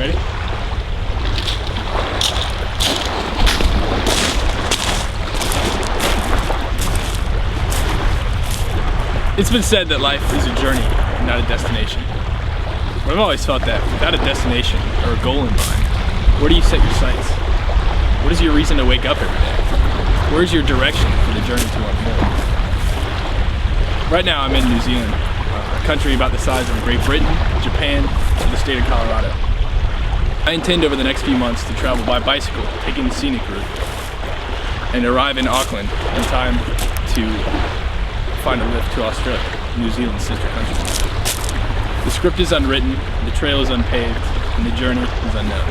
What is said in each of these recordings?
ready? It's been said that life is a journey, not a destination. But I've always felt that without a destination or a goal in mind, where do you set your sights? What is your reason to wake up every day? Where's your direction for the journey to unfold? Right now I'm in New Zealand, a country about the size of Great Britain, Japan, and the state of Colorado. I intend over the next few months to travel by bicycle, taking the scenic route, and arrive in Auckland in time to find a lift to Australia, New Zealand's sister country. The script is unwritten, the trail is unpaved, and the journey is unknown.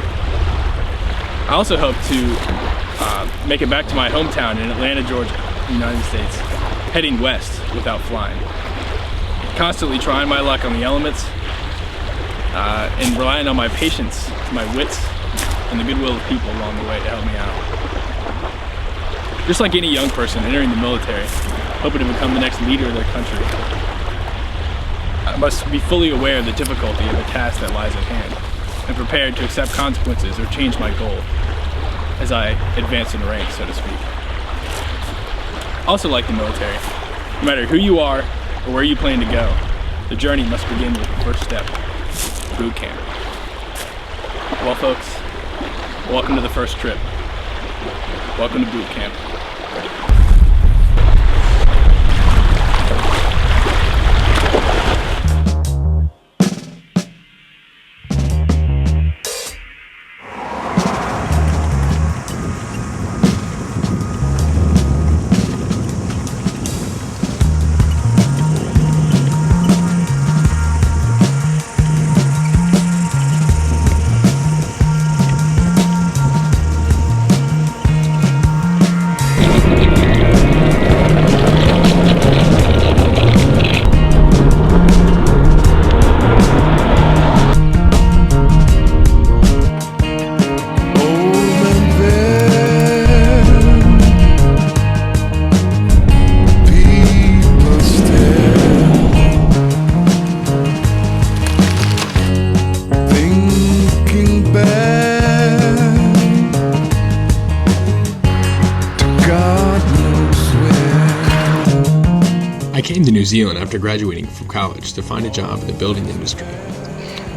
I also hope to make it back to my hometown in Atlanta, Georgia, United States, heading west without flying. Constantly trying my luck on the elements and relying on my patience, my wits, and the goodwill of people along the way to help me out. Just like any young person entering the military, hoping to become the next leader of their country, I must be fully aware of the difficulty of the task that lies at hand and prepared to accept consequences or change my goal as I advance in rank, so to speak. Also, like the military, no matter who you are or where you plan to go, the journey must begin with the first step, boot camp. Well, folks, welcome to the first trip. Welcome to boot camp. I came to New Zealand after graduating from college to find a job in the building industry.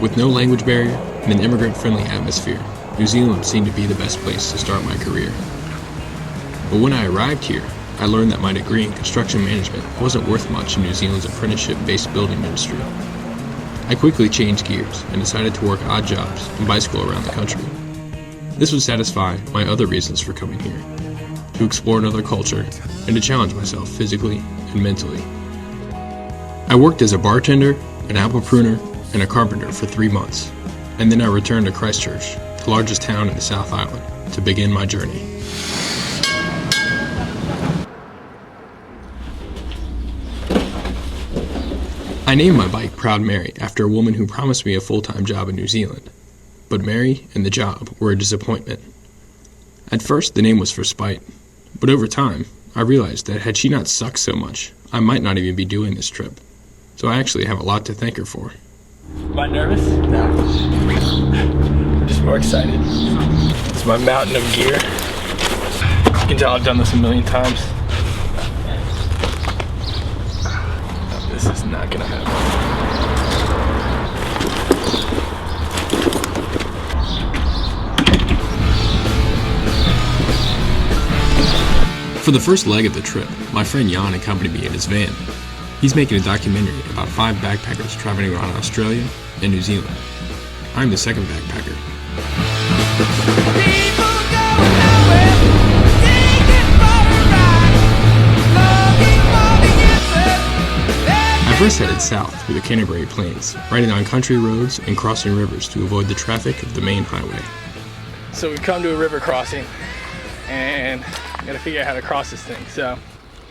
With no language barrier and an immigrant-friendly atmosphere, New Zealand seemed to be the best place to start my career. But when I arrived here, I learned that my degree in construction management wasn't worth much in New Zealand's apprenticeship-based building industry. I quickly changed gears and decided to work odd jobs and bicycle around the country. This would satisfy my other reasons for coming here, to explore another culture and to challenge myself physically and mentally. I worked as a bartender, an apple pruner, and a carpenter for 3 months, and then I returned to Christchurch, the largest town in the South Island, to begin my journey. I named my bike Proud Mary after a woman who promised me a full-time job in New Zealand, but Mary and the job were a disappointment. At first, the name was for spite, but over time, I realized that had she not sucked so much, I might not even be doing this trip. So I actually have a lot to thank her for. Am I nervous? No. I'm just more excited. It's my mountain of gear. You can tell I've done this a million times. This is not gonna happen. For the first leg of the trip, my friend Jan accompanied me in his van. He's making a documentary about 5 backpackers traveling around Australia and New Zealand. I'm the second backpacker. I first headed south through the Canterbury Plains, riding on country roads and crossing rivers to avoid the traffic of the main highway. So we've come to a river crossing, and I gotta figure out how to cross this thing. So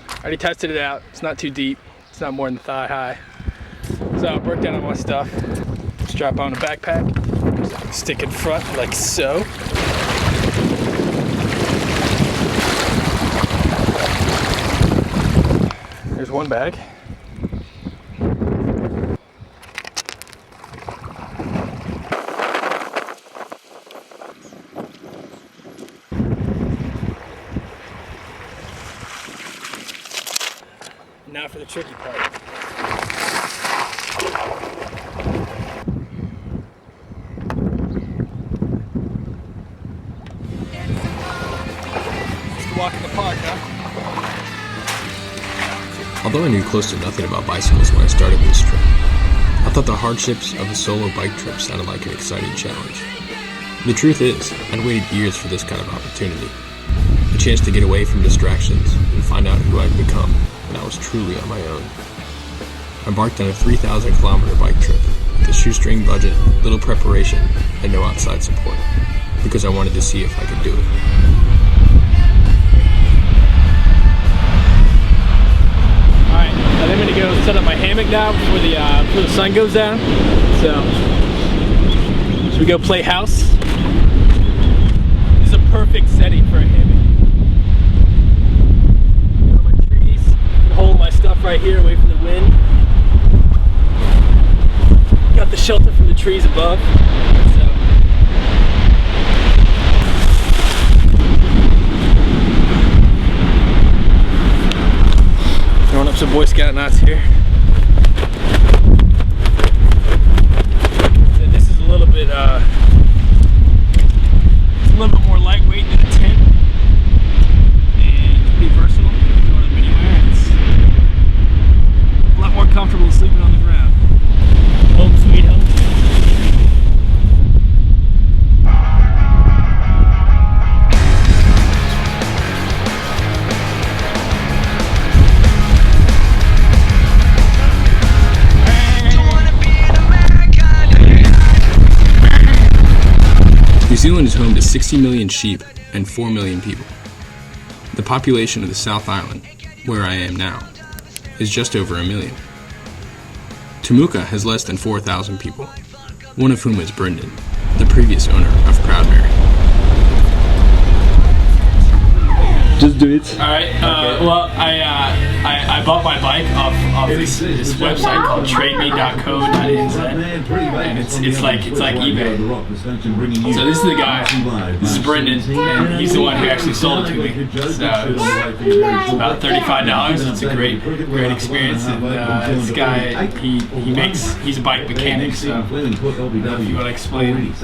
I already tested it out. It's not too deep. It's not more than thigh high. So I worked out all my stuff. Strap on a backpack. Stick in front like so. There's one bag. now for the tricky part. Just a walk in the park, huh? Although I knew close to nothing about bicycles when I started this trip, I thought the hardships of a solo bike trip sounded like an exciting challenge. The truth is, I'd waited years for this kind of opportunity. A chance to get away from distractions and find out who I'd become when I was truly on my own. I embarked on a 3,000-kilometer bike trip with a shoestring budget, little preparation, and no outside support, because I wanted to see if I could do it. Alright, I'm going to go set up my hammock now before the sun goes down. So, should we go play house? This is a perfect setting for a hammock. Got my trees, hold my stuff right here away from the wind. Got the shelter from the trees above. Throwing up some Boy Scout knots here. So this is a little bit more lightweight than a tent, and pretty versatile. Throwing up anywhere. It's a lot more comfortable than sleeping on the ground. Home sweet home. New Zealand is home to 60 million sheep and 4 million people. The population of the South Island, where I am now, is just over 1 million. Temuka has less than 4,000 people, one of whom is Brendan, the previous owner of Proudmary. Just do it. Alright, well, I bought my bike off this website called trademe.co.nz, and it's like eBay. So this is the guy, this is Brendan, and he's the one who actually sold it to me. So it's about $35. It's a great experience, and this guy, he's a bike mechanic, so if you want to explain.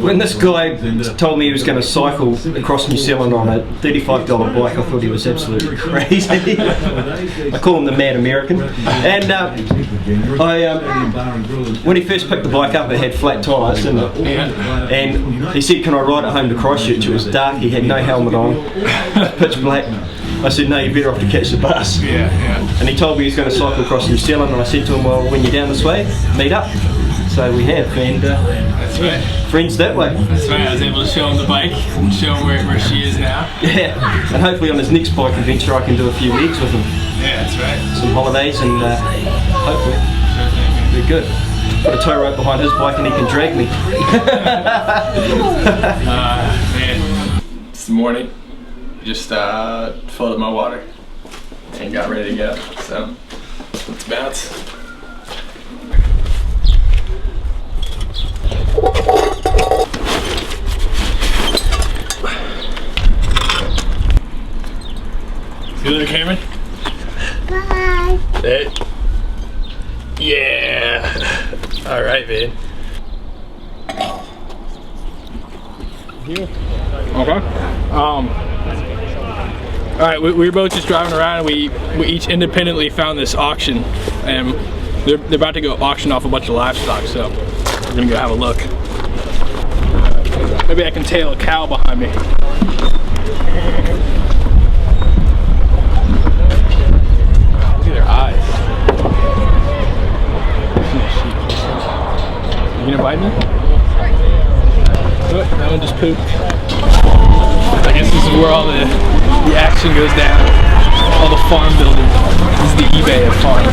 When this guy told me he was going to cycle across New Zealand on a $35 bike, I thought he was absolutely crazy. I call him the mad American. And when he first picked the bike up, it had flat tyres, didn't it? And he said, "Can I ride it home to Christchurch?" It was dark, he had no helmet on, pitch black. I said, "No, you're better off to catch the bus." And he told me he was going to cycle across New Zealand, and I said to him, "Well, when you're down this way, meet up." So we have, and that's right. Friends that way. That's right, I was able to show him the bike and show him where she is now. Yeah, and hopefully on his next bike adventure I can do a few legs with him. Yeah, that's right. Some holidays, and hopefully be good. Put a tow rope behind his bike and he can drag me. Man, it's the morning. Just filled up my water and got ready to go. So let's bounce. See you later, Cameron. Bye. Hey. Yeah. All right, man. Okay. All right, we were both just driving around, and we each independently found this auction, and they're about to go auction off a bunch of livestock, so we're gonna go have a look. Maybe I can tail a cow behind me. Look at their eyes. You gonna bite me? Oh, that one just pooped. I guess this is where all the action goes down. All the farm building. This is the eBay of farms.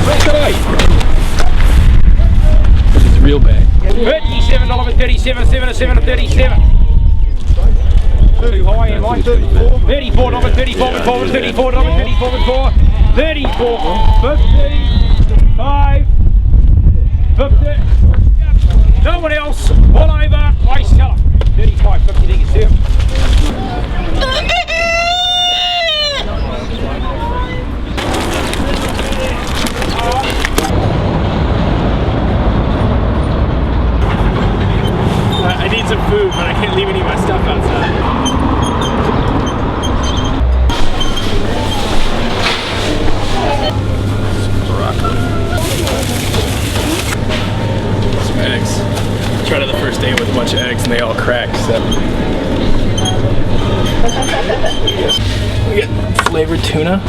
This is real bag. $37.37, $37.37. Too high, am I? $34, $34, $34, $34, $34, $35, $50. No one else, all over, I sell it. 35, 50, you can see it. food, but I can't leave any of my stuff outside. Broccoli. Some eggs. Tried it the first day with a bunch of eggs and they all cracked, so. We got flavored tuna. I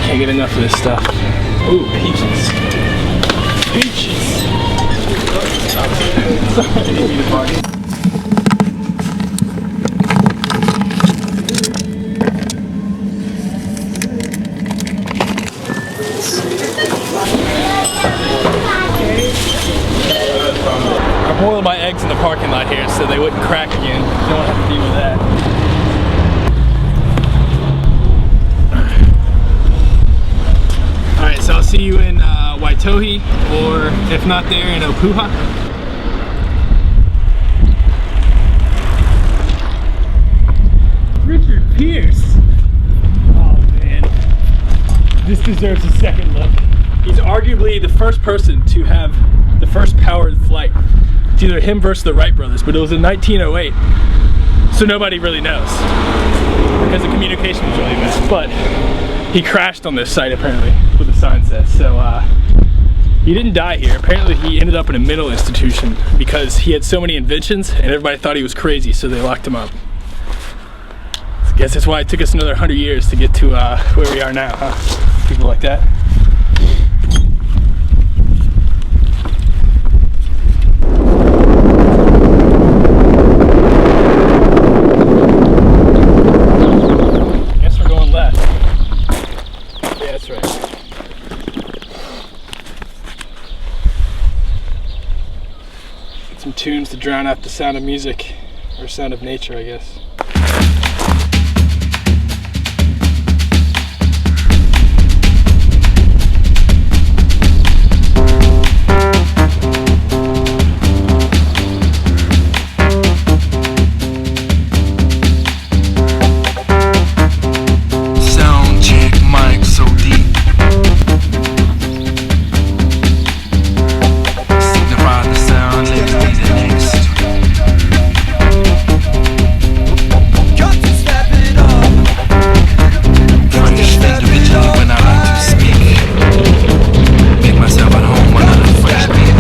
can't get enough of this stuff. Ooh, peaches. Peaches. I boiled my eggs in the parking lot here so they wouldn't crack again. Don't want to have to deal with that. Alright, so I'll see you in Waitohi, or if not there, in Opuha. Richard Pierce! Oh man, this deserves a second look. He's arguably the first person to have the first powered flight. It's either him versus the Wright brothers, but it was in 1908, so nobody really knows because the communication was really bad. But he crashed on this site apparently, what the sign says. So he didn't die here. Apparently he ended up in a mental institution because he had so many inventions and everybody thought he was crazy, so they locked him up. I guess that's why it took us another 100 years to get to where we are now, huh? People like that. Some tunes to drown out the sound of music, or sound of nature, I guess. Sound check, mic so deep. Signify the sound, let me be the next. Got to step it up. Fresh individually when I like to speak. Make myself at home when I'm fresh beat.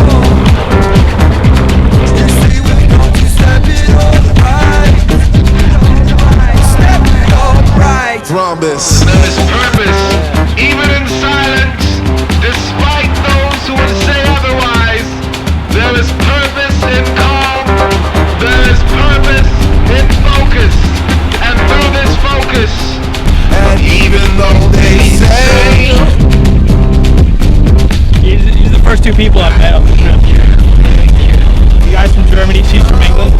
You see we got to step it up right. Step it up right. Rhombus. There is purpose, even in silence, despite those who would say otherwise. There is purpose in calm, there is purpose in focus, and through this focus, and even though they say He's the first two people I've met on the trip. The guy's from Germany, she's from England.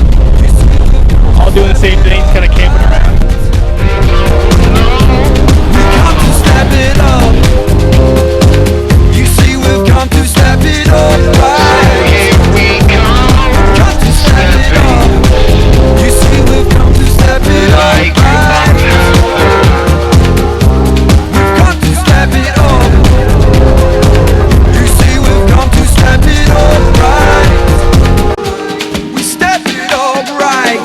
All doing the same thing, kind of camping around. we've come to step it up. You see we've come to step it up right. Here we come. Come to step it up. You see we've come to step it up right. We've come to step it up. You see we've come to step it up right. We step it up right.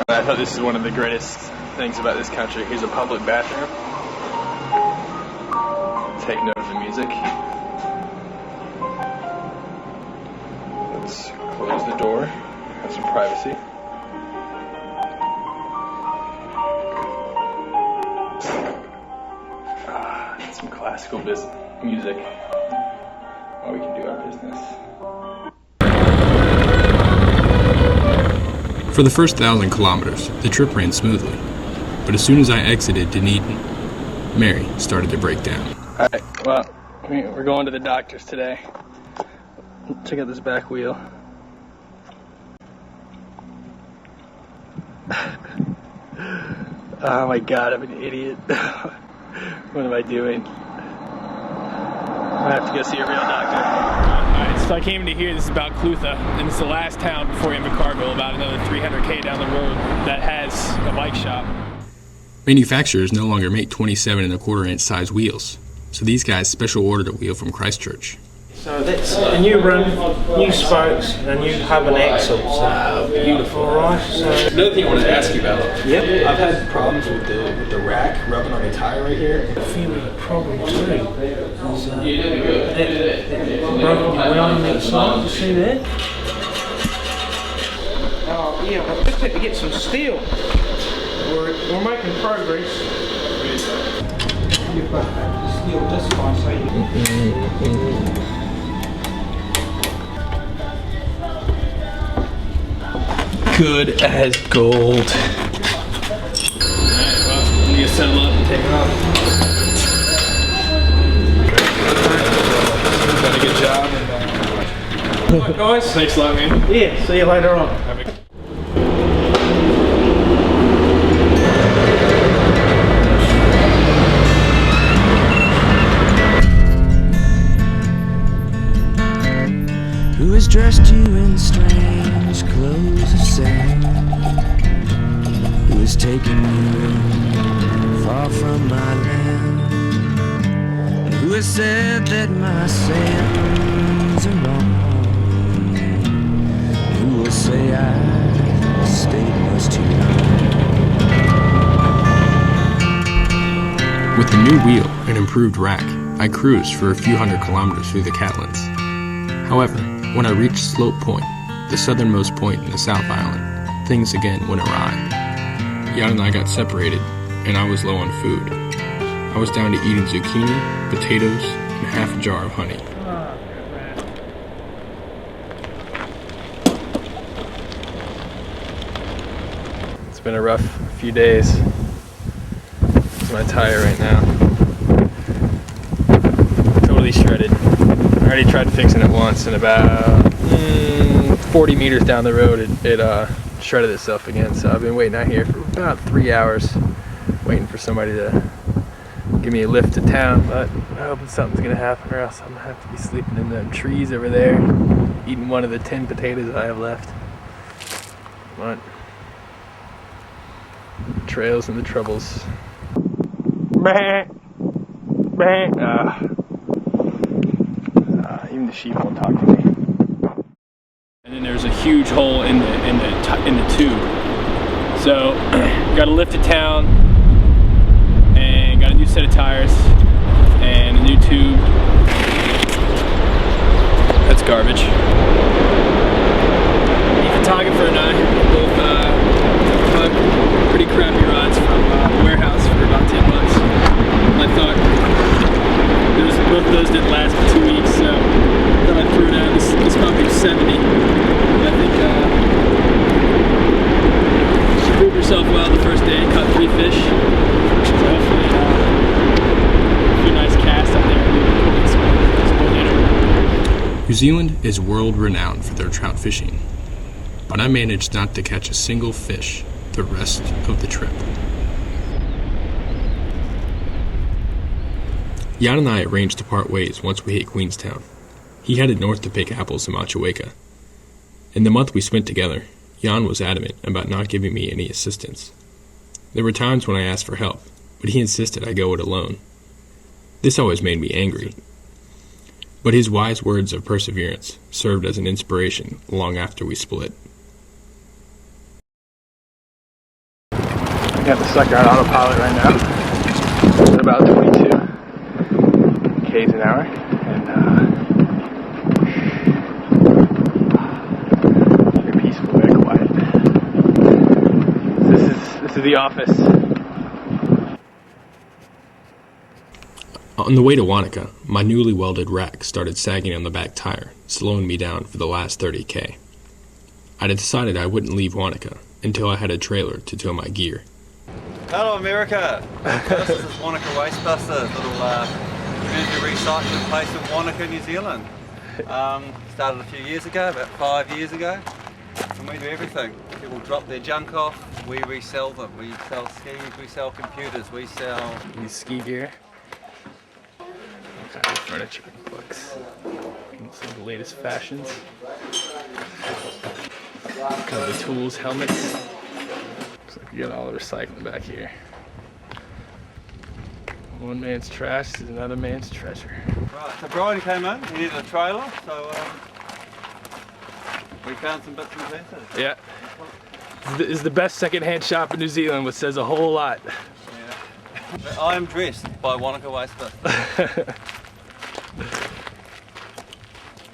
I thought this is one of the greatest things about this country. Here's a public bathroom. Take note of the music. Let's close the door. Have some privacy. Some classical music while we can do our business. For the first 1,000 kilometers, the trip ran smoothly, but as soon as I exited Dunedin, Mary started to break down. Alright, well, we're going to the doctor's today. Check out this back wheel. Oh my god, I'm an idiot. What am I doing? I have to go see a real doctor. Alright, so I came to here, this is about Clutha, and it's the last town before Invercargill, about another 300k down the road, that has a bike shop. Manufacturers no longer make 27¼ inch size wheels, so these guys special ordered a wheel from Christchurch. So that's a new rim, new spokes, and a new hub and axle. So beautiful, right? So Another thing I wanted to ask you about. Yep. I've had problems with the rack rubbing on the tire right here. I feel a problem too. So that broken wheel on that side, you see that? Oh yeah, I just had to get some steel. We're making progress. You've got the steel disc on, so you Good as gold. Alright, well, I'm gonna settle up and take it off. Done a good job. And, guys, thanks a lot, man. Yeah, see you later on. Who has dressed you in strange clothes of sand? Who has taken you far from my land? And who has said that my sins are wrong? And who will say I stayed much too long? With the new wheel and improved rack, I cruised for a few hundred kilometers through the Catlins. However, when I reached Slope Point, the southernmost point in the South Island, things again went awry. Jan and I got separated, and I was low on food. I was down to eating zucchini, potatoes, and half a jar of honey. It's been a rough few days. It's my tire right now. Totally shredded. I already tried fixing it once, and about 40 meters down the road it shredded itself again. So I've been waiting out here for about 3 hours, waiting for somebody to give me a lift to town, but I hope something's gonna happen, or else I'm gonna have to be sleeping in the trees over there, eating one of the 10 potatoes I have left. But the trails and the troubles. Even the sheep won't talk to me. And then there's a huge hole in the tube. So got a lift to town and got a new set of tires and a new tube. That's garbage. The photographer and I both bought pretty crappy rods from the warehouse for about 10 bucks. I thought both of those didn't last for 2 weeks, so I thought I'd throw it out. This puppy was 70. I think she proved herself well the first day, caught 3 fish. So hopefully a few nice casts out there. New Zealand is world renowned for their trout fishing, but I managed not to catch a single fish the rest of the trip. Jan and I arranged to part ways once we hit Queenstown. He headed north to pick apples in Machueka. In the month we spent together, Jan was adamant about not giving me any assistance. There were times when I asked for help, but he insisted I go it alone. This always made me angry. But his wise words of perseverance served as an inspiration long after we split. I got the sucker on autopilot right now. At about 22 k's an hour, and very peaceful, very quiet. This is the office. On the way to Wanaka, my newly welded rack started sagging on the back tire, slowing me down for the last 30k. I had decided I wouldn't leave Wanaka until I had a trailer to tow my gear. Hello America! This is Wanaka Wastebusters, little community recycling place in Wanaka, New Zealand. Started a few years ago, about 5 years ago, and we do everything. People drop their junk off, we resell them. We sell skis, we sell computers, we sell... Ski gear. Okay. furniture and books. Some of the latest fashions. Kind of the tools, helmets. Looks like we got all the recycling back here. One man's trash is another man's treasure. Right, so Brian came in, he needed a trailer, so we found some bits and pieces. Yeah. This is the best second-hand shop in New Zealand, which says a whole lot. Yeah. But I am dressed by Wanaka Waste.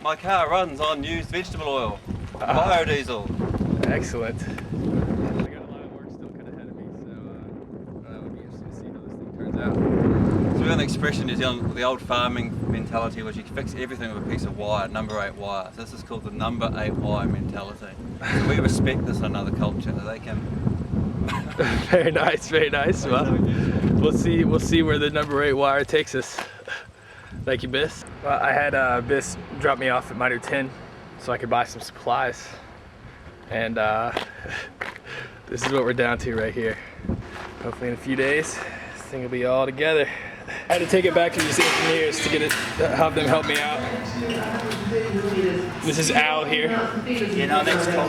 My car runs on used vegetable oil, biodiesel. Excellent. I got a lot of work still cut ahead of me, so it'll be interesting to see how this thing turns out. So we have an expression in New Zealand, the old farming mentality, which you can fix everything with a piece of wire, number 8 wire. So this is called the number 8 wire mentality. So we respect this in another culture, that they can. Very nice, very nice. Well, we'll see where the number 8 wire takes us. Thank you, Biss. Well, I had Biss drop me off at Mitre 10 so I could buy some supplies. And this is what we're down to right here. Hopefully in a few days, this thing will be all together. I had to take it back to these engineers to get it, have them help me out. This is Al here. You know, that's cool.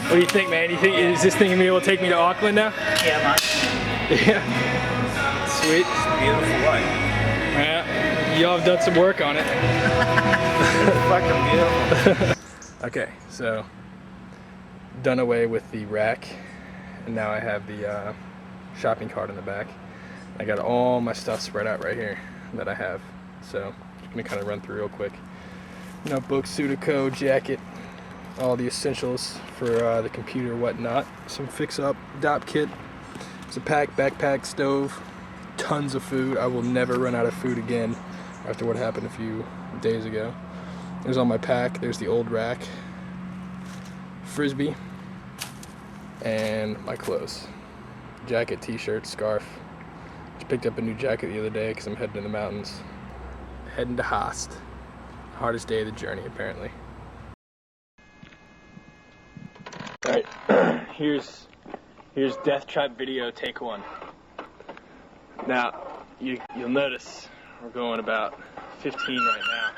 What do you think, man? You think, is this thing gonna be able to take me to Auckland now? Yeah, mate. Yeah. Sweet. It's a beautiful way. Yeah. Y'all have done some work on it. It's fucking beautiful. Okay, so done away with the rack, and now I have the shopping cart in the back. I got all my stuff spread out right here that I have, so I'm gonna kind of run through real quick. Notebook, Sudoku, jacket, all the essentials for the computer, whatnot. Some fix-up dop kit. It's a pack, backpack, stove, tons of food. I will never run out of food again after what happened a few days ago. There's all my pack. There's the old rack, frisbee, and my clothes. Jacket, t-shirt, scarf. Just picked up a new jacket the other day because I'm heading to the mountains. Heading to Haast. Hardest day of the journey, apparently. Alright, here's Death Trap video take 1. Now, you'll notice we're going about 15 right now.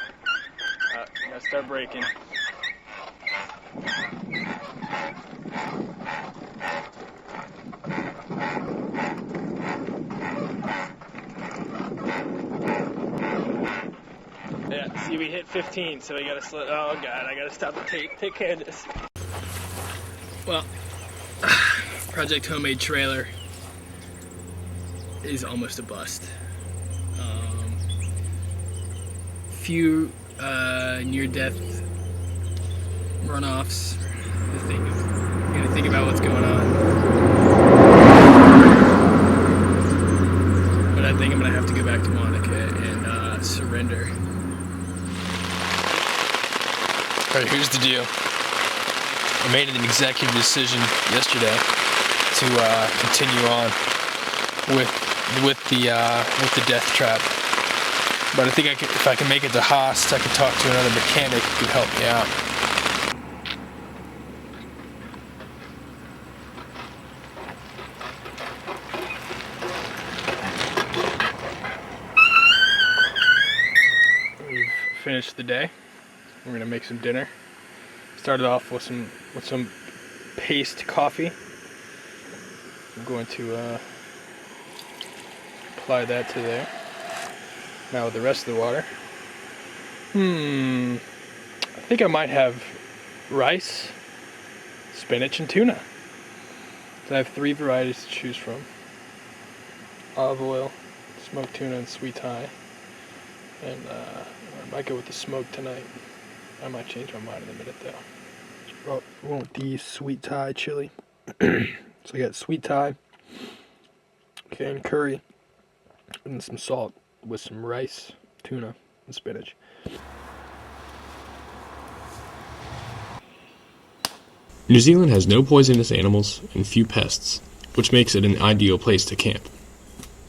Gotta start braking. Yeah, see, we hit 15, so we gotta slow. Oh god, I gotta stop and take care of this. Well, Project Homemade Trailer is almost a bust. Few near-death runoffs. I'm gonna think about what's going on. But I think I'm gonna have to go back to Monica and surrender. Alright, here's the deal. I made an executive decision yesterday to continue on with the Death Trap. But I think if I can make it to Haast, I can talk to another mechanic who could help me out. We've finished the day. We're gonna make some dinner. Started off with some paste coffee. I'm going to apply that to there. Now with the rest of the water. I think I might have rice, spinach, and tuna. So I have 3 varieties to choose from. Olive oil, smoked tuna, and sweet Thai. And I might go with the smoked tonight. I might change my mind in a minute though. Oh, I want the sweet Thai chili. So I got sweet Thai, canned curry, and some salt with some rice, tuna, and spinach. New Zealand has no poisonous animals and few pests, which makes it an ideal place to camp.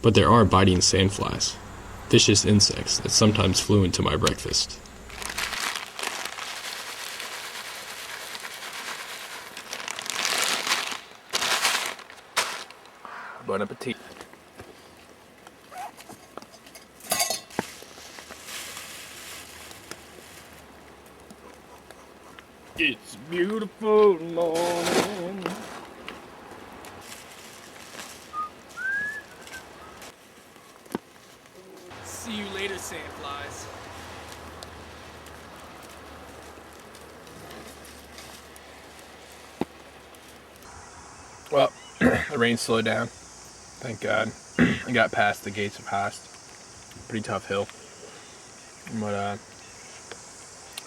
But there are biting sandflies, vicious insects that sometimes flew into my breakfast. Bon appetit. It's a beautiful morning. See you later, sandflies. Well, the rain slowed down. Thank God. I got past the gates of Haast. Pretty tough hill. But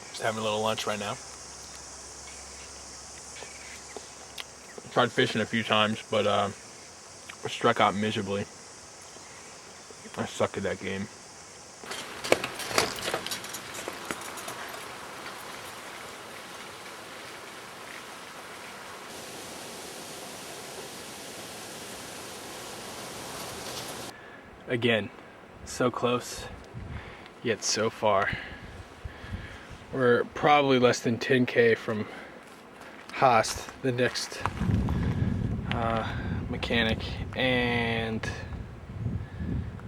just having a little lunch right now. Tried fishing a few times, but struck out miserably. I suck at that game. Again, so close, yet so far. We're probably less than 10K from Haast, the next mechanic, and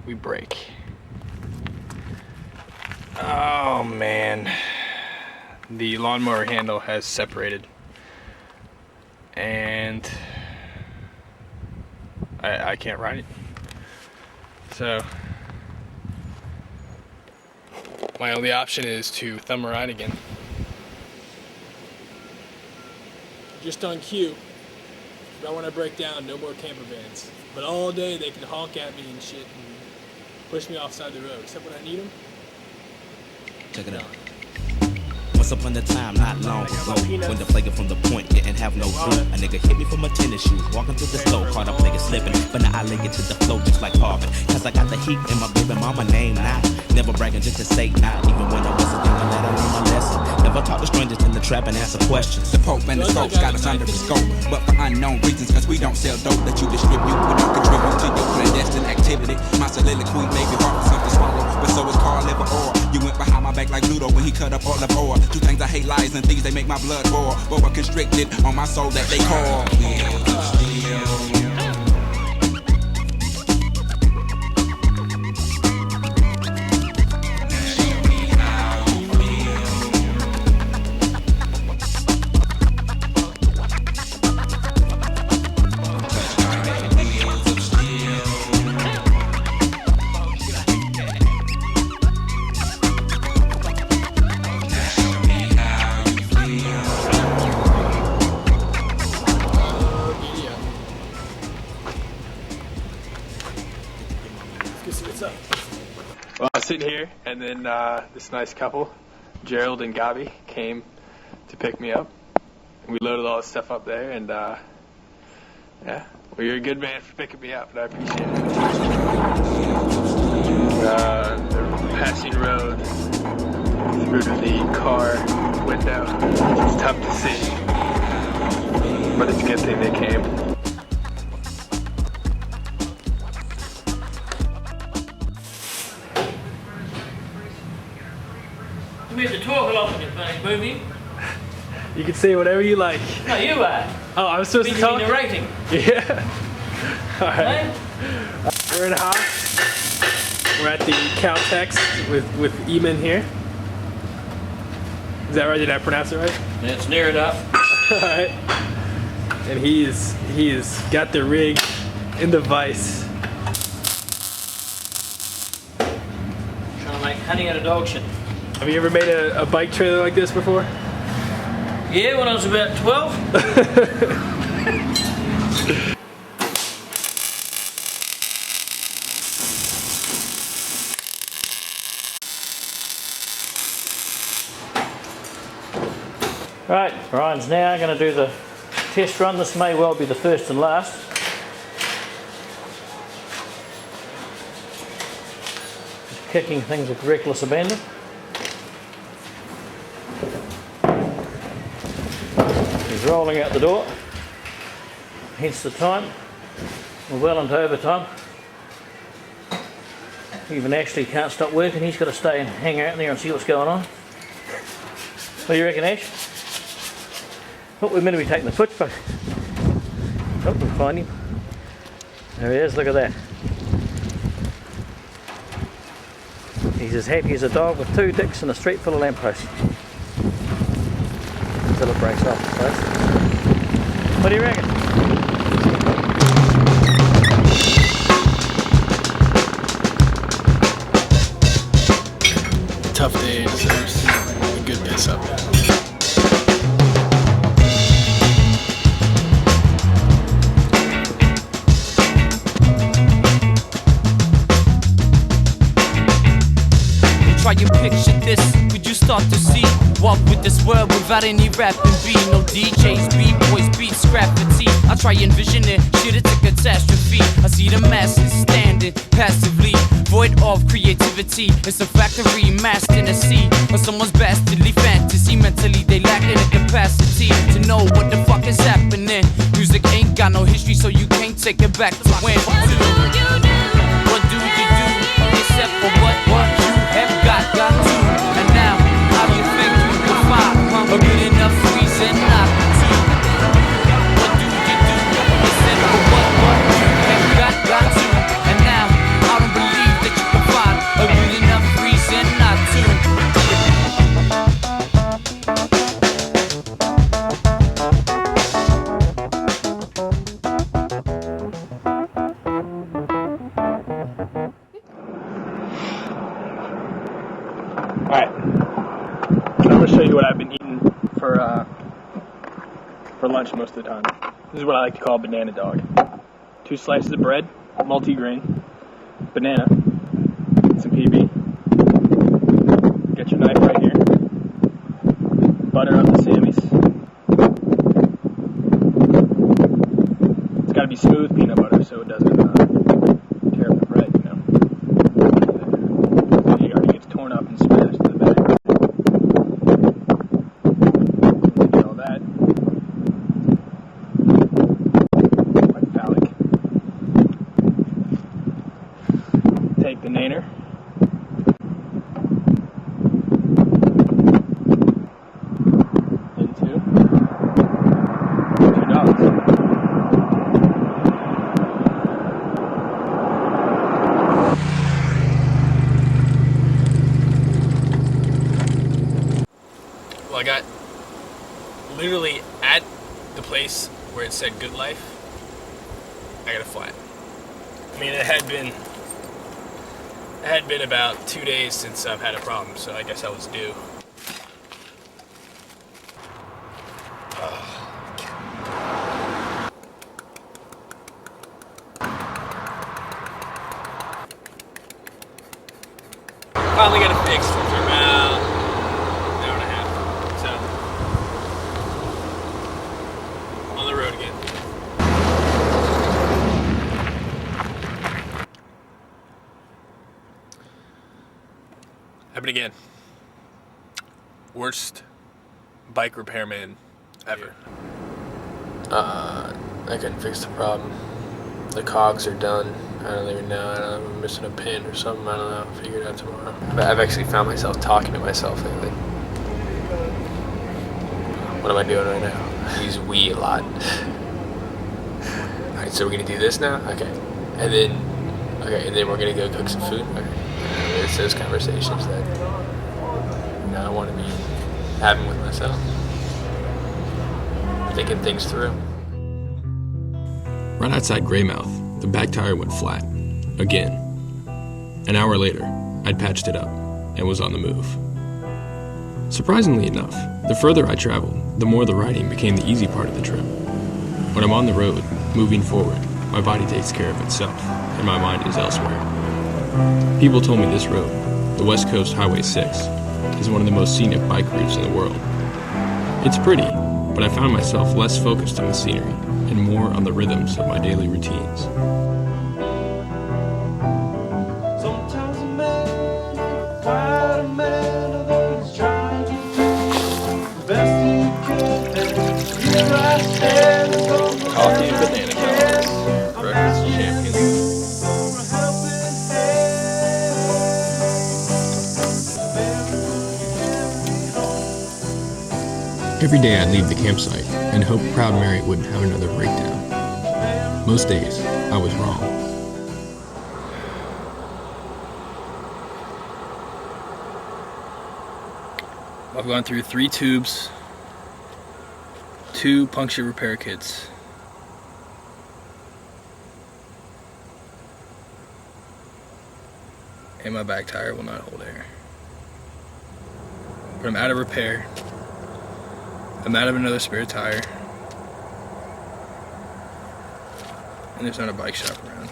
we break. Oh man, the lawnmower handle has separated, and I can't ride it. So my only option is to thumb a ride again. Just on cue, right when I break down, no more camper vans. But all day they can honk at me and shit and push me offside the road, except when I need them. Check it out. Once upon a time, not long ago, when the flaker from the point didn't have no clue. A nigga hit me for my tennis shoes, walking through the store, caught a player slipping. But now I lay it to the flow just like Harvard. Cause I got the heat in my baby mama name now. Never bragging just to say not. Even when I wasn't young, I let her learn my lesson. Never talk to strangers in the trap and answer questions. The Pope and the scopes got us under the scope, but for unknown reasons, cause we don't sell dope that you distribute. We don't contribute to your clandestine activity. My soliloquy may be hard for some to swallow, but so is Carl liver or. You went behind my back like Ludo when he cut up all of ore. Two things I hate, lies and things they make my blood boil. But we're constricted on my soul that they call Well, I was sitting here, and then this nice couple, Gerald and Gabi, came to pick me up. We loaded all the stuff up there, and yeah, well, you're a good man for picking me up, and I appreciate it. The passing road through to the car window. It's tough to see, but it's a good thing they came. We have to talk a lot in this funny movie. You can say whatever you like. No, you are. Oh, I'm supposed to talk? Narrating. Yeah. All right. We're in Haast. We're at the Caltex with Eamon here. Is that right? Did I pronounce it right? That's near enough. All right. And he's got the rig in the vise. Trying to make honey out of dog shit. Have you ever made a bike trailer like this before? Yeah, when I was about 12. Right, Ryan's now going to do the test run. This may well be the first and last. Just kicking things with reckless abandon. He's rolling out the door, hence the time. We're well into overtime. Even Ashley can't stop working, he's got to stay and hang out there and see what's going on. What do you reckon, Ash? Oh, we're meant to be taking the footpath. Oh, we'll find him. There he is, look at that. He's as happy as a dog with two dicks and a street full of lampposts. until it breaks off, I suppose. What do you reckon? Tough day deserves a good piss up. Try and picture this, could you start to see? Walk with this world without any rapping beat. No DJs, B-boys, beats, graffiti. I try and envision it, shit it's a catastrophe. I see the masses standing passively, void of creativity. It's a factory masked in a sea of someone's bastardly fantasy. Mentally they lacking the capacity to know what the fuck is happening. Music ain't got no history, so you can't take it back to when. What do you do? What do you do? Except for what you have got to. And now, how do you think you can find a good enough reason not to? What do you do? Except for what you have got to. And now, I don't believe that you can find a good enough reason not to. Alright, I'm going to show you what I've been eating for lunch most of the time. This is what I like to call Bananadog. 2 slices of bread, multi-grain, banana, some PB. Get your knife right here. Butter up the Sammys. It's got to be smooth peanut butter so it doesn't tear up the bread, you know. It already gets torn up and smashed to the back. Get all that. Like phallic. Take the naner. Into 2 dogs. Well, I got literally at the place where it said good life, I got a flat. I mean, it had been about 2 days since I've had a problem, so I guess I was due. Finally got it fixed after about an hour and a half. So, on the road again. Happened again. Worst bike repairman ever. I couldn't fix the problem. The cogs are done. I don't even know. I don't know if I'm missing a pin or something. I don't know. I'll figure it out tomorrow. But I've actually found myself talking to myself lately. What am I doing right now? I use we a lot. Alright, so we're gonna do this now? Okay. And then we're gonna go cook some food? Okay. It's those conversations that I want to be having with myself. Thinking things through. Right outside Greymouth, the back tire went flat. Again. An hour later, I'd patched it up and was on the move. Surprisingly enough, the further I traveled, the more the riding became the easy part of the trip. When I'm on the road, moving forward, my body takes care of itself, and my mind is elsewhere. People told me this road, the West Coast Highway 6, is one of the most scenic bike routes in the world. It's pretty, but I found myself less focused on the scenery and more on the rhythms of my daily routines. Sometimes a man, quite a man, although he's trying to do the best he can. Here I stand, Coffee and Bananadog. Breakfast champions. Every day I'd leave the campsite and hope Proud Mary wouldn't have another breakdown. Most days, I was wrong. I've gone through 3 tubes 2 puncture repair kits. And my back tire will not hold air. But I'm out of repair. I'm out of another spare tire. And there's not a bike shop around.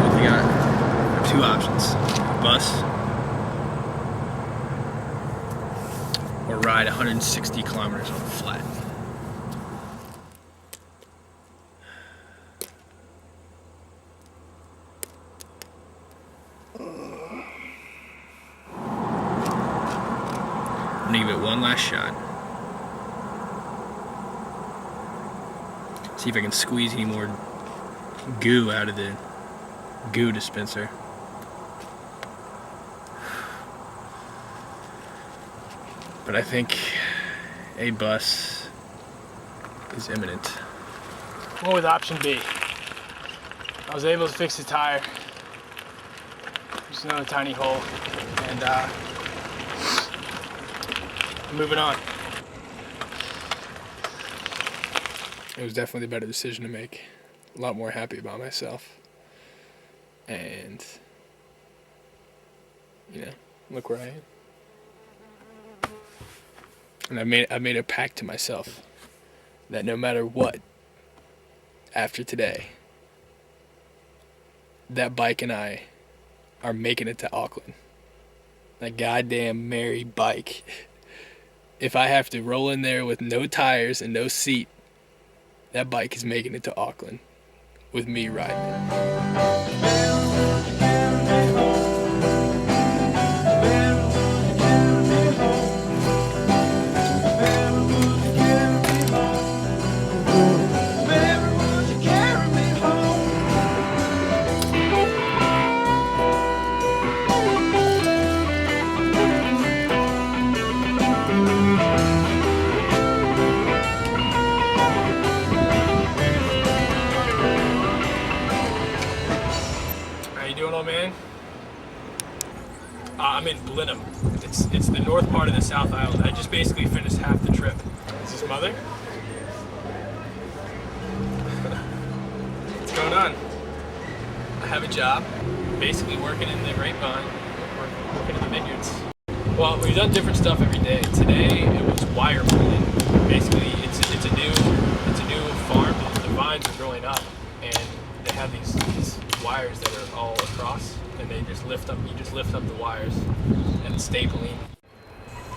I got 2 options. Bus or ride 160 kilometers on flat. I'm gonna give it one last shot. See if I can squeeze any more goo out of the goo dispenser. But I think a bus is imminent. What with option B? I was able to fix the tire. Just another tiny hole, and moving on. It was definitely the better decision to make. A lot more happy about myself. And, you know, look where I am. And I made a pact to myself that no matter what, after today, that bike and I are making it to Auckland. That goddamn merry bike. If I have to roll in there with no tires and no seat, that bike is making it to Auckland with me riding it. Man, I'm in Blenheim. It's the north part of the South Island. I just basically finished half the trip. Is this Mother? What's going on? I have a job, basically working in the grapevine, working in the vineyards. Well, we've done different stuff every day. Today it was wire pulling. Basically, it's a new farm. The vines are growing up, and they have these wires that are all across, and they just lift up. You just lift up the wires and stapling.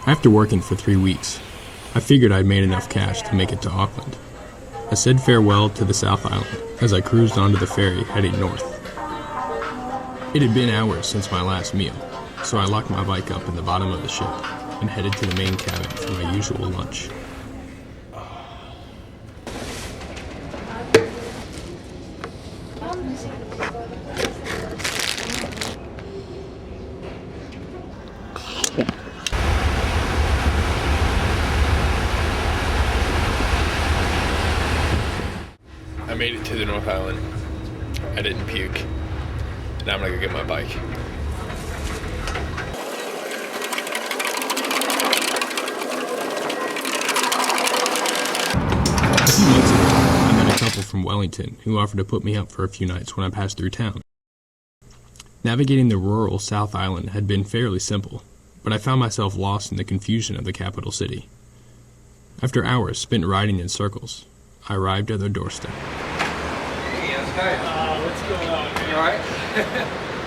After working for 3 weeks, I figured I'd made enough cash to make it to Auckland. I said farewell to the South Island as I cruised onto the ferry heading north. It had been hours since my last meal, so I locked my bike up in the bottom of the ship and headed to the main cabin for my usual lunch. I made it to the North Island. I didn't puke. Now I'm gonna go get my bike. A few months ago, I met a couple from Wellington who offered to put me up for a few nights when I passed through town. Navigating the rural South Island had been fairly simple, but I found myself lost in the confusion of the capital city. After hours spent riding in circles, I arrived at their doorstep. Yeah, let's go. What's going on, man? You alright?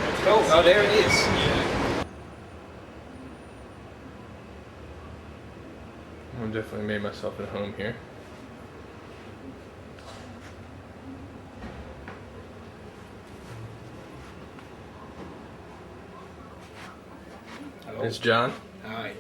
Let's go. Oh, there it is. Yeah. I've definitely made myself at home here. Hello. It's John. Hi.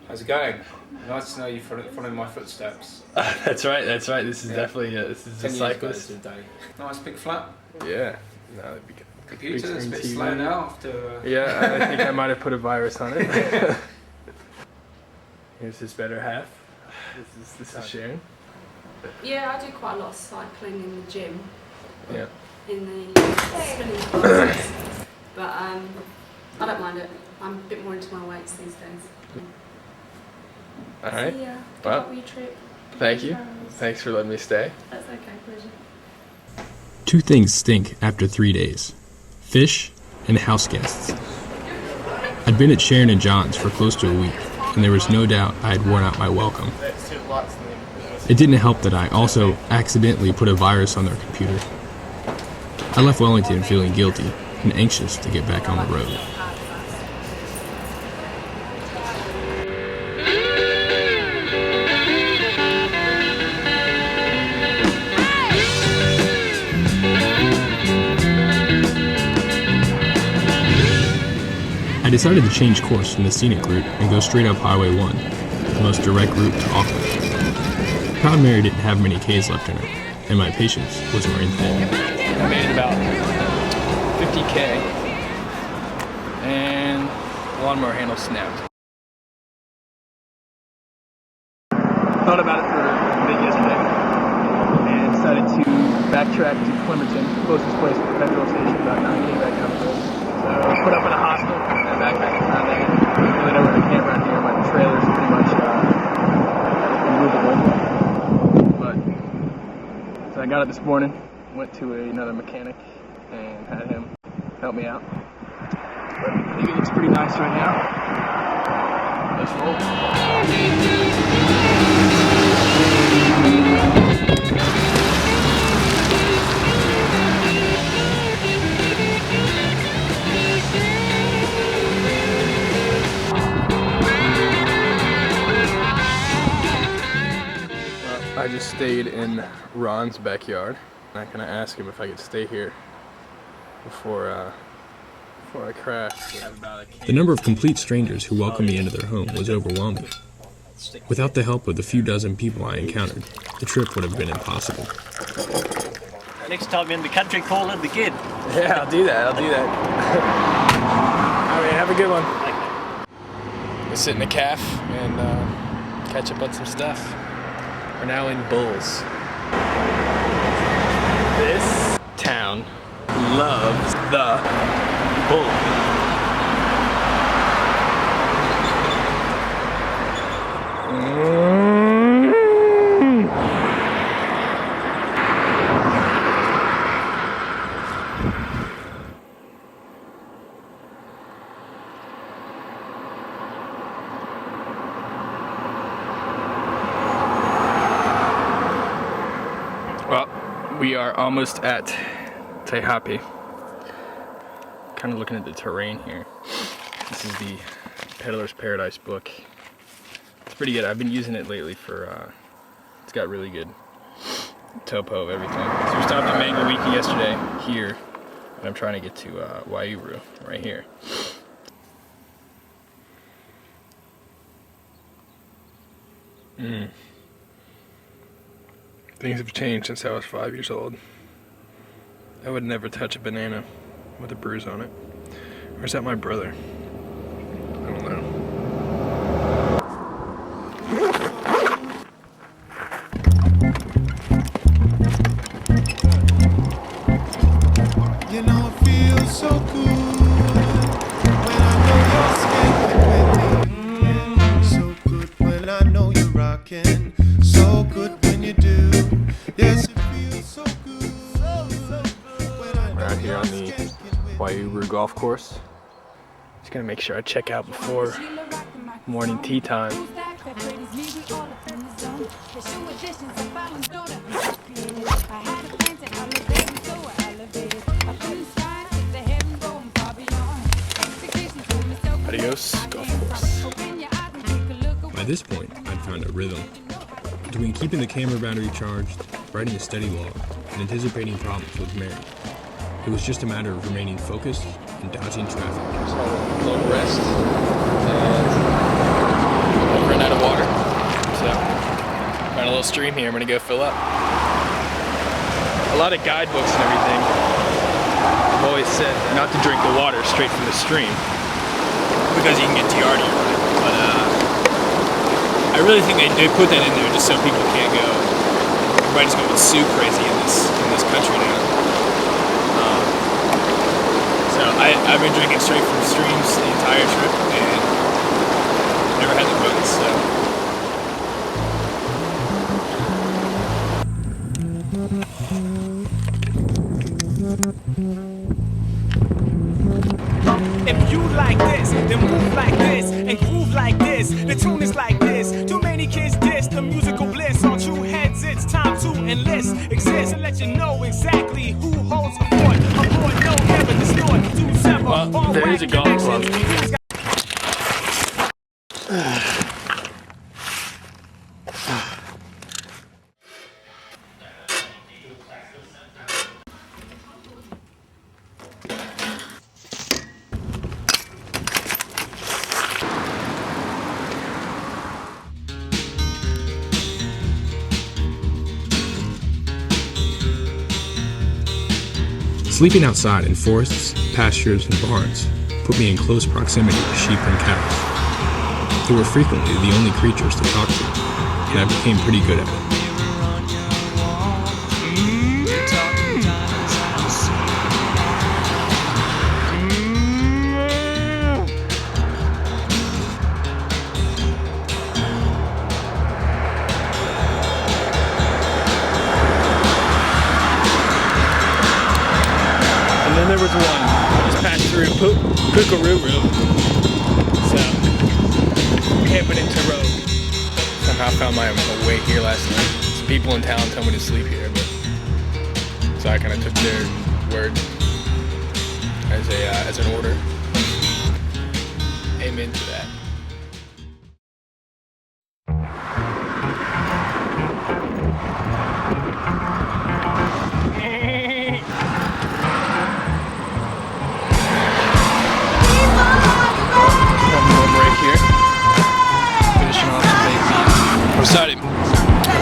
How's it going? Nice to know you following my footsteps. That's right. This is definitely this is a 10 years cyclist. ago today. Nice big flat. Yeah. No, that'd be good. Computer's a bit slow now after. Yeah, I think I might have put a virus on it. Here's his better half. This is Sharon. Yeah, I do quite a lot of cycling in the gym. Yeah. In the spinning classes. but I don't mind it. I'm a bit more into my weights these days. All right. See ya. Good Well, luck with your trip. thank you. Travels. Thanks for letting me stay. That's okay, pleasure. Two things stink after 3 days: fish and house guests. I'd been at Sharon and John's for close to a week, and there was no doubt I had worn out my welcome. It didn't help that I also accidentally put a virus on their computer. I left Wellington feeling guilty and anxious to get back on the road. I decided to change course from the scenic route and go straight up Highway 1, the most direct route to Auckland. Proud Mary didn't have many Ks left in her, and my patience was wearing thin. I made about 50K, and the lawnmower handle snapped. Thought about it for a bit yesterday, and decided to backtrack to Clementon, closest place to the petrol station, about 9K back down the road. So put up in a hostel and backpack around there. Really nowhere to camp around here. My trailer's pretty much immovable. But so I got it this morning, went to another mechanic and had him help me out. But I think it looks pretty nice right now. Let's roll. I just stayed in Ron's backyard. I'm not gonna ask him if I could stay here before I crash. The number of complete strangers who welcomed me into their home was overwhelming. Without the help of the few dozen people I encountered, the trip would have been impossible. Next time you're in the country, call in the kid. Yeah, I'll do that. All right, have a good one. We'll sit in a caf and catch up on some stuff. We're now in Bulls. This town loves the bull. Well, we are almost at Te Hape. Kind of looking at the terrain here. This is the Peddler's Paradise book. It's pretty good. I've been using it lately for, it's got really good topo of everything. So we stopped at Mango Wiki yesterday here, and I'm trying to get to Waihuru right here. Things have changed since I was 5 years old. I would never touch a banana with a bruise on it. Or is that my brother? I don't know. You know it feels so good when I know you're skating with me. So good when I know you're rocking. So good when you do. Yes, it feels so good. We're out here on the Waihuru golf course. Just gonna make sure I check out before morning tea time. Adios, golf course. By this point, I'd found a rhythm. Between keeping the camera battery charged, writing a steady log, and anticipating problems with Mary, it was just a matter of remaining focused and dodging traffic. Just had a little rest, and I ran out of water. So, found a little stream here. I'm gonna go fill up. A lot of guidebooks and everything have always said not to drink the water straight from the stream because you can get giardia. But I really think they put that in there just so people can't go. Everybody's going sue crazy in this country now. So I I've been drinking straight from streams the entire trip and never had the buttons, so. If you like this, then move like this and groove like this. The tune is like this. Too many kids diss the musical bliss. All true heads, it's time to enlist. Exist and let you know exactly who holds a fort. Avoid no ever distort. To sever all there is a golf club. Sleeping outside in forests, pastures, and barns put me in close proximity to sheep and cows. They were frequently the only creatures to talk to, and I became pretty good at it. And then there was one I just passed through Kookaroo Road. So, camping into road. Somehow found my way here last night. Some people in town told me to sleep here, but so I kind of took their word as an order. Amen to that. Decided, I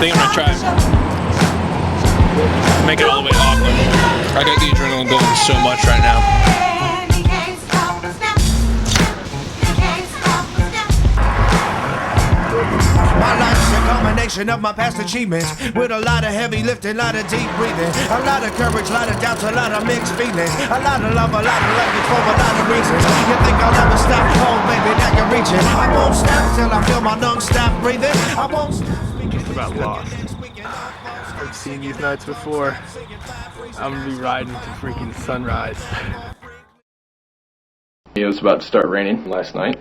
think I'm gonna try it. Make it all the way to Auckland. I got the adrenaline going so much right now. My life's a combination of my past achievements, with a lot of heavy lifting, a lot of deep breathing, a lot of courage, a lot of doubts, a lot of mixed feelings, a lot of love, a lot of records for a lot of reasons. You think I'll never stop? Oh baby, that can reach it. I won't stop till I feel my lungs stop breathing. I won't stop. Just about lost. I've seen these nights before. I'm gonna be riding to freaking sunrise. It was about to start raining last night,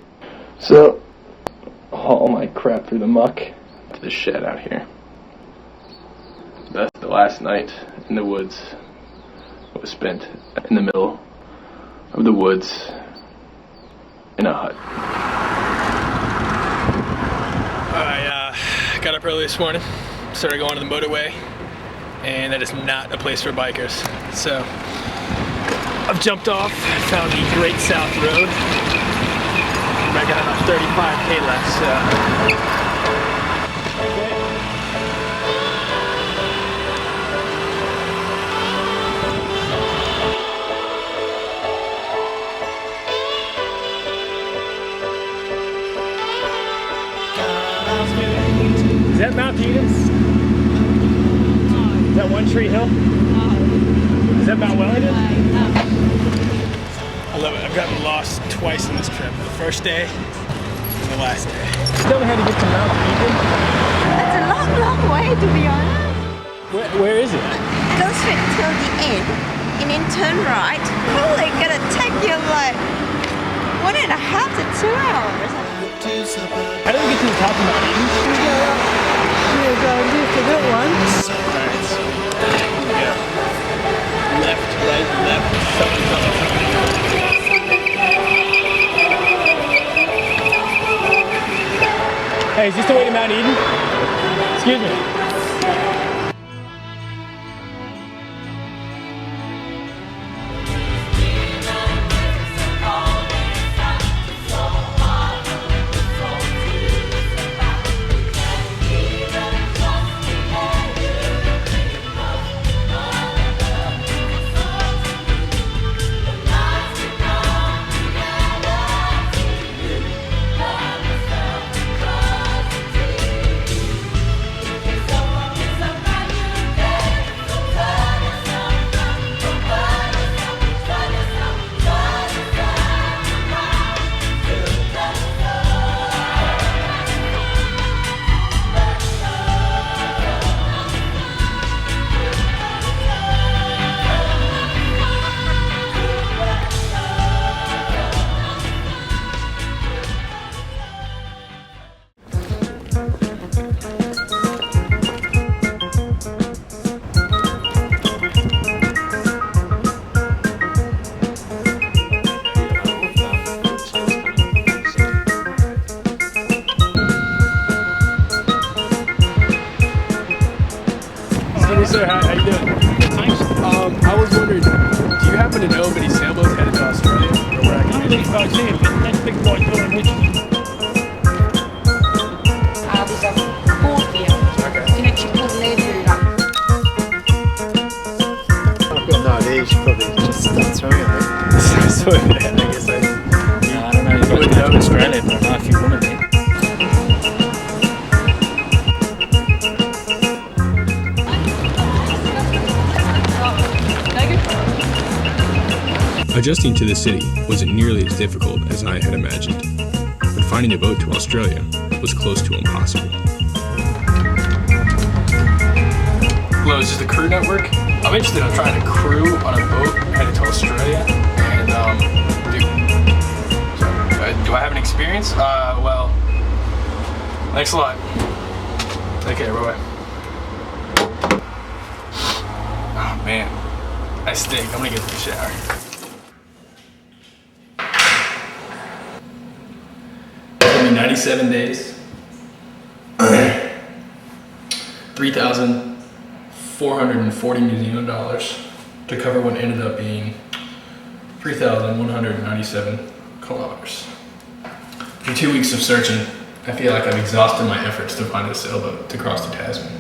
so haul my crap through the muck to the shed out here. That's the last night in the woods. It was spent in the middle of the woods in a hut. I got up early this morning, started going to the motorway, and that is not a place for bikers. So I've jumped off, found the Great South Road. I got about 35K left, so. Is that Mount Edens? Is that One Tree Hill? Is that Mount Wellington? I love it. I've gotten lost twice in this trip. The first day and the last day. Still had to get to Mount Edens. It's a long, long way to be honest. Where is it? Go straight till the end and then turn right. Probably gonna take you like 1.5 to 2 hours. How do we get to the top of Mount Edens? You go just a good one. Alright, so here we go. Left, right, left, something, something, something. Hey, is this the way to Mount Eden? Excuse me. to know many sailboats headed to Australia? Or where I can visit? That's big white building, which There's a board here. You can actually pull their food up. I've got no idea. You should probably just start swimming, I think. Swimming, I guess I... No, I don't know. You've got to go to Australia, but I don't know if you want to. Adjusting to the city wasn't nearly as difficult as I had imagined, but finding a boat to Australia was close to impossible. Hello, is this the crew network? I'm interested in trying to crew on a boat headed to Australia, and do I have an experience? Well, thanks a lot. Take care, bye-bye. Oh man, I stink. I'm gonna get to the shower. It's gonna be 97 days. 3,440 New Zealand dollars to cover what ended up being 3,197 kilometers. In 2 weeks of searching, I feel like I've exhausted my efforts to find a sailboat to cross the Tasman.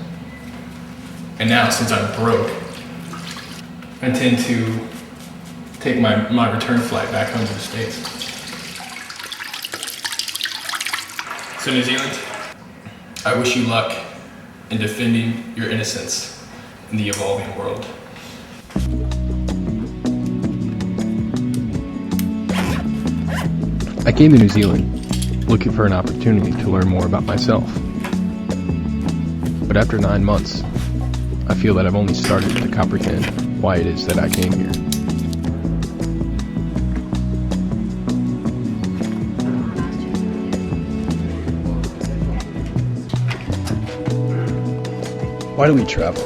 And now, since I'm broke, I intend to take my return flight back home to the States. So New Zealand, I wish you luck in defending your innocence in the evolving world. I came to New Zealand looking for an opportunity to learn more about myself. But after 9 months, I feel that I've only started to comprehend why it is that I came here. Why do we travel?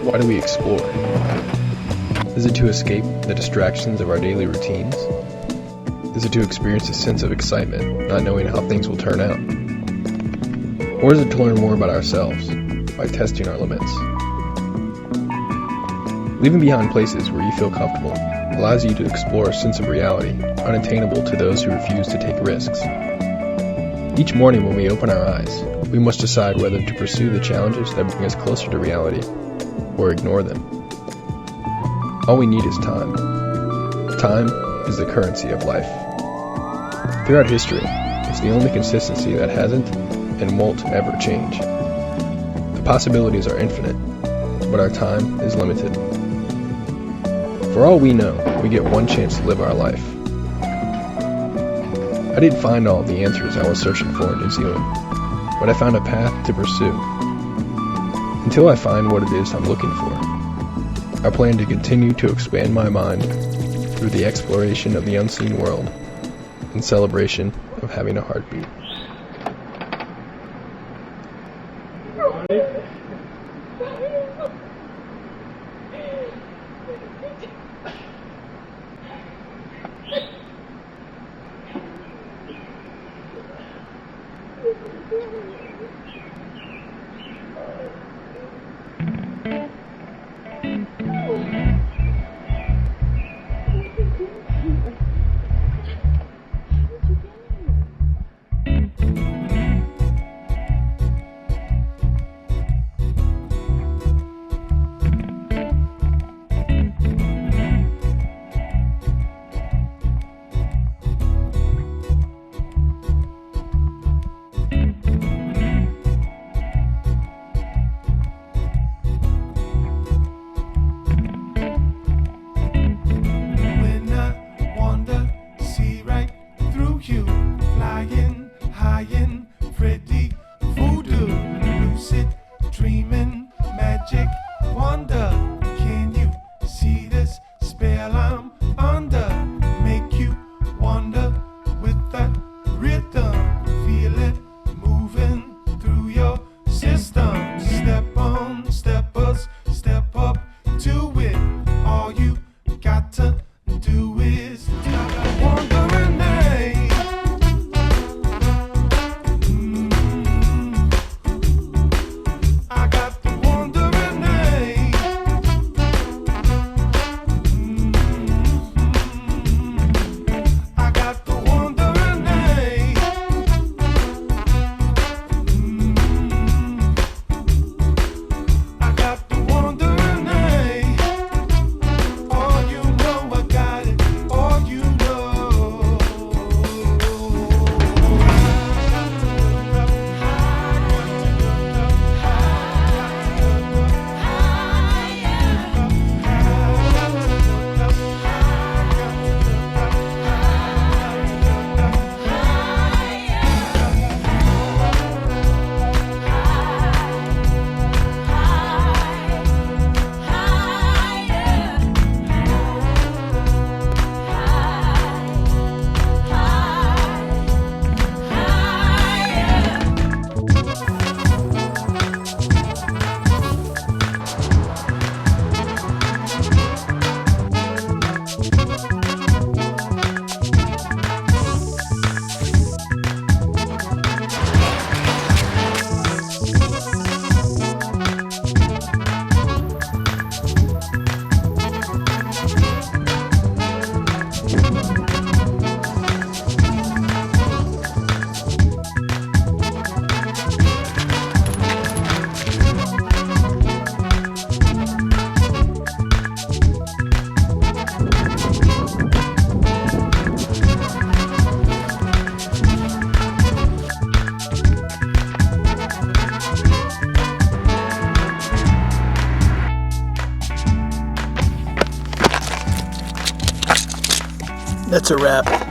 Why do we explore? Is it to escape the distractions of our daily routines? Is it to experience a sense of excitement, not knowing how things will turn out? Or is it to learn more about ourselves by testing our limits? Leaving behind places where you feel comfortable allows you to explore a sense of reality unattainable to those who refuse to take risks. Each morning when we open our eyes, we must decide whether to pursue the challenges that bring us closer to reality or ignore them. All we need is time. Time is the currency of life. Throughout history, it's the only consistency that hasn't and won't ever change. The possibilities are infinite, but our time is limited. For all we know, we get one chance to live our life. I didn't find all the answers I was searching for in New Zealand, but I found a path to pursue. Until I find what it is I'm looking for, I plan to continue to expand my mind through the exploration of the unseen world in celebration of having a heartbeat. That's a wrap.